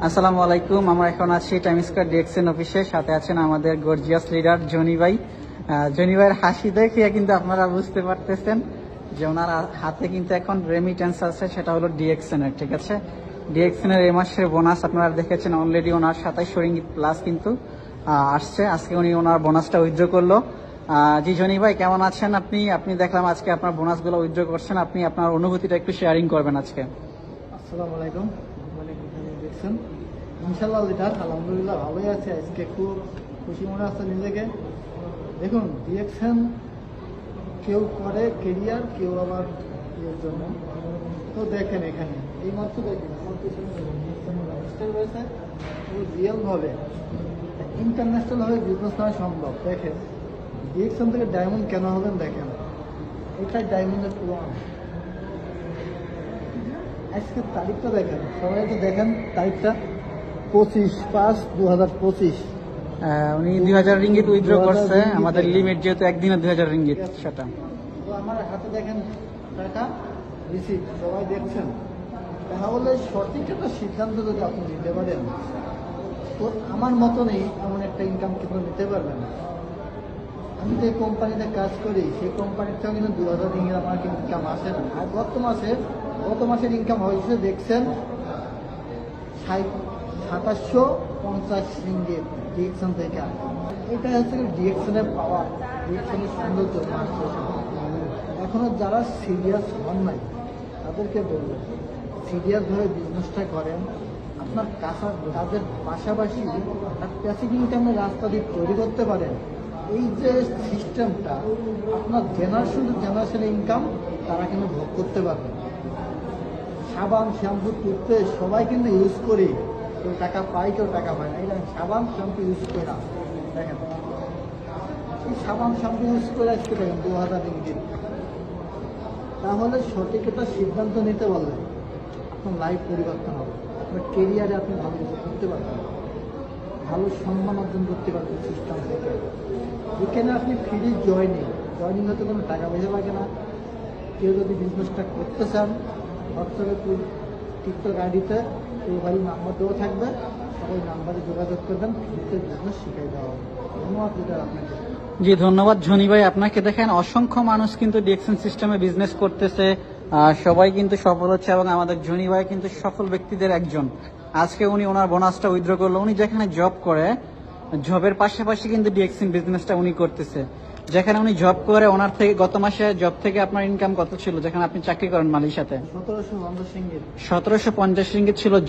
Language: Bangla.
আসসালামু আলাইকুম। আমরা এখন আছি টাইম স্কয়ার ডিএক্সএন অফিসে, সাথে আছেন আমাদের গর্জিয়াস লিডার জনি ভাই। জনি ভাইয়ের হাসি দেখে কিন্তু আপনারা বুঝতে পারতেছেন যে ওনার হাতে কিন্তু এখন রেমিটেন্স আছে, সেটা হলো ডিএক্সএন এর। ঠিক আছে, ডিএক্সএন এর এই মাসের বোনাস আপনারা দেখেছেন অলরেডি, ওনার 2700 রিঙ্গিত প্লাস কিন্তু আসছে। আজকে উনি ওনার বোনাসটা উইথড্র করলো। জি জনি ভাই, কেমন আছেন আপনি? আপনি দেখলাম আজকে আপনার বোনাসগুলো উইথড্র করছেন, আপনি আপনার অনুভূতিটা একটু শেয়ারিং করবেন আজকে। আসসালামু আলাইকুম। দেখছেন ইনশাল্লাহ লিডার আলহামদুলিল্লাহ ভালোই আছে। আজকে খুব খুশি মনে আছে নিজেকে। দেখুন ডিএক্সএন কেউ করে কেরিয়ার, কেউ আবার ইয়ের জন্য। তো দেখেন এখানে এই মাত্র দেখেন আমার পিছনে রেজিস্টার রয়েছে, রিয়েলভাবে ইন্টারন্যাশনালভাবে বিজনেস করা সম্ভব। দেখেন ডিএক্সএন থেকে ডায়মন্ড কেন হবেন, দেখেন এটাই ডায়মন্ডের প্রমাণ। আজকের তারিখটা দেখেন, সবাই একটু দেখেন তারিখটা, 25/5/2025। উনি 2000 রিঙ্গিত উইথড্র করছে। আমাদের লিমিট যেহেতু একদিনে 2000 রিঙ্গিত, সেটা তো আমার হাতে দেখেন টাকা রিসিপ্ট, সবাই দেখছেন। তাহলে সঠিক একটা সিদ্ধান্ত যদি আপনি নিতে পারেন, তো আমার মতনই এমন একটা ইনকাম কিন্তু নিতে পারবেন। আমি যে কোম্পানিতে কাজ করি সেই কোম্পানির থেকেও কিন্তু 2000 রিঙ্গিত আমার ইনকাম আসে না। আর গত মাসের ইনকাম হয়েছে দেখছেন 2750 রিঙ্গিত ডিএক্সএন থেকে। এটা হচ্ছে ডিএক্সএনের পাওয়ার, ডিএক্সএনের সৌন্দর্য। এখনো যারা সিরিয়াস হন নাই তাদেরকে বলবো সিরিয়াসভাবে বিজনেসটা করেন। আপনার কাজের পাশাপাশি আর প্যাসিভ ইনকামের রাস্তা দিয়ে তৈরি করতে পারেন। এই যে সিস্টেমটা আপনার জেনারেশন টু জেনারেশন ইনকাম তারা কিন্তু ভোগ করতে পারবে। সাবান শ্যাম্পু টুথপেস্ট সবাই কিন্তু ইউজ করি, কেউ টাকা পায় কেউ টাকা পায় না। এটা সাবান শ্যাম্পু ইউজ করে না, দেখেন এই সাবান শ্যাম্পু ইউজ করে আজকে দেখেন 2000 রিঙ্গিত। তাহলে সঠিক একটা সিদ্ধান্ত নিতে পারলে আপনার লাইফ পরিবর্তন হবে, আপনার কেরিয়ারে আপনি ভালো কিছু করতে পারবেন, ভালো সম্মান অর্জন করতে পারবেন সিস্টেম থেকে। এখানে আপনি ফ্রি জয়নিং হতে কোনো টাকা পয়সা লাগে না। কেউ যদি বিজনেসটা করতে চান, হোয়াটসঅ্যাপে টিকটক আইডিতে প্রোফাইল নাম্বার দেওয়া থাকবে, সবাই নাম্বারে যোগাযোগ করবেন, ফ্রিতে বিজনেস শিখাই দেওয়া হবে। ধন্যবাদ লিডার আপনাকে। জি ধন্যবাদ জনি ভাই আপনাকে। দেখেন অসংখ্য মানুষ কিন্তু ডিএক্সএন সিস্টেমে বিজনেস করতেছে, সবাই কিন্তু সফল হচ্ছে, এবং আমাদের জনি ভাই কিন্তু সফল ব্যক্তিদের একজন। আজকে উনি ওনার বোনাসটা উইথড্র করলো। উনি যেখানে জব করে, জবের পাশাপাশি কিন্তু ডিএক্সএন বিজনেসটা উনি করতেছে। যেখানে উনি জব করে, ওনার থেকে গত মাসে জব থেকে আপনার ইনকাম কত ছিল যেখানে আপনি চাকরি করেন মালয়েশিয়াতে? 1750 রিঙ্গিত। 1750 রিঙ্গিত ছিল জব।